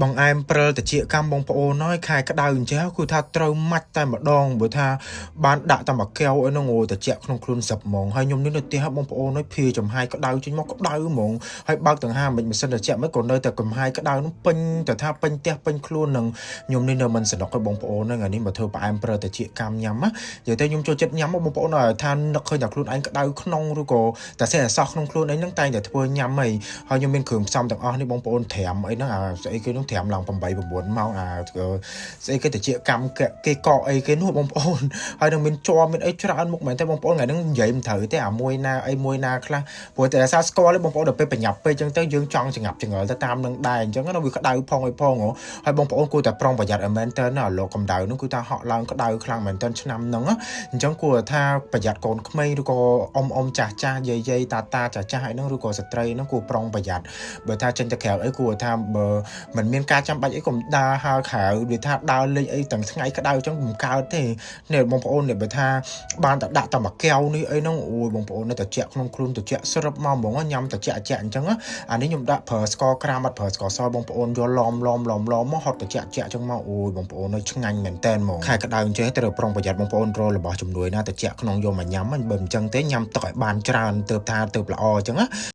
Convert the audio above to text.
បងអែមព្រិលតិចកម្មបងប្អូនហើយខែក្តៅអញ្ចឹងគឺថាត្រូវម៉ាច់តែម្ដងបើថាបានដាក់តែមួយកែវអីហ្នឹងអូតិចក្នុងខ្លួនសឹកហ្មងហើយខ្ញុំនេះនៅផ្ទះបងប្អូនហើយភីចំហាយក្តៅចេញមកក្តៅហ្មងហើយបើកទាំងហាមិនសិនតិចមិនក៏នៅតែកំហាយក្តៅនោះពេញតែថាពេញផ្ទះពេញខ្លួននឹងខ្ញុំនេះនៅមិនសនុកឲ្យបងប្អូនហ្នឹងអានេះមកធ្វើផ្អែមព្រិលតិចកម្មញ៉ាំណានិយាយទៅខ្ញុំចូលចិត្តញ៉ាំបងប្អូនថានឹកឃើញតែខ្លួនឯងក្តៅក្នុងឬក៏តែសេះអសោះក្នុងខ្លួនឯងហ្នឹងតែងតែធ្វើញ៉ាំហើយខ្ញុំមានគ្រឿងផ្សំទាំងអស់នេះបងប្អូនត្រាំអីហ្នឹងស្អីគេនោះត្រាំឡើង8 9ម៉ោងស្អីគេតិចកម្មគេកកអីគេនោះបងប្អូនហើយនឹងមានជាប់មានអីច្រើនមុខមែនតែបងប្អូនថ្ងៃហ្នឹងនិយាយមិនត្រូវទេមួយណាអីមួយណាខ្លះព្រោះតែសារស្គាល់ទេបងប្អូនដល់ពេលប្រញាប់ពេកអញ្ចឹងទៅយើងចង់ចងាប់ចងល់ទៅតាមនឹងដែរអញ្ចឹងណាវាក្តៅផងអីផងហើយបងប្អូនគួរតែប្រុងប្រយ័ត្នឲ្យមែនតើណាលោកកម្ដៅនោះគឺថាហក់ឡើងក្តៅខ្លាំងមែនតើឆ្នាំហ្នឹងអញ្ចឹងគួរថាប្រយ័ត្នកូនក្មេងឬក៏អ៊ំចាស់ចាស់យាយតាចាស់ចាស់អីហ្នឹងឬក៏ស្ត្រីហ្នឹងគួរប្រុងប្រយ័ត្នបើថាចេញទៅក្រៅអីគួរថាបើមិនមានការចាំបាច់អីកុំដើរហើរក្រៅវាថាដើរលេងអីទាំងថ្ងៃក្តៅអញ្ចឹងមិនកើតទេនេះបងប្អូននេះបើថាបានតែដាក់តែមួយកែវនេះអីហ្នឹងអូយបងប្អូននៅតែជាក់ក្នុងខ្លួនទៅជាក់ស្រាប់មកហ្មងញ៉ាំតែជាក់អញ្ចឹងអានេះខ្ញុំដាក់ប្រើស្ករក្រាមអត់ប្រើស្ករសបងប្អូនយកឡំមកហត់តែជាក់អញ្ចឹងមកអូយបងប្អូននៅឆ្ងាញ់មែនតែនហ្មងខែក្តៅអញ្ចឹងត្រូវប្រុងប្រយ័ត្នបងប្អូនរករបស់ជំនួយណាតែជាក់ក្នុងយកមកញ៉ាំមិនបើអញ្ចឹងទេញ៉ាំទឹកឲ្យបានច្រើនទៅថាទៅល្អអញ្ចឹង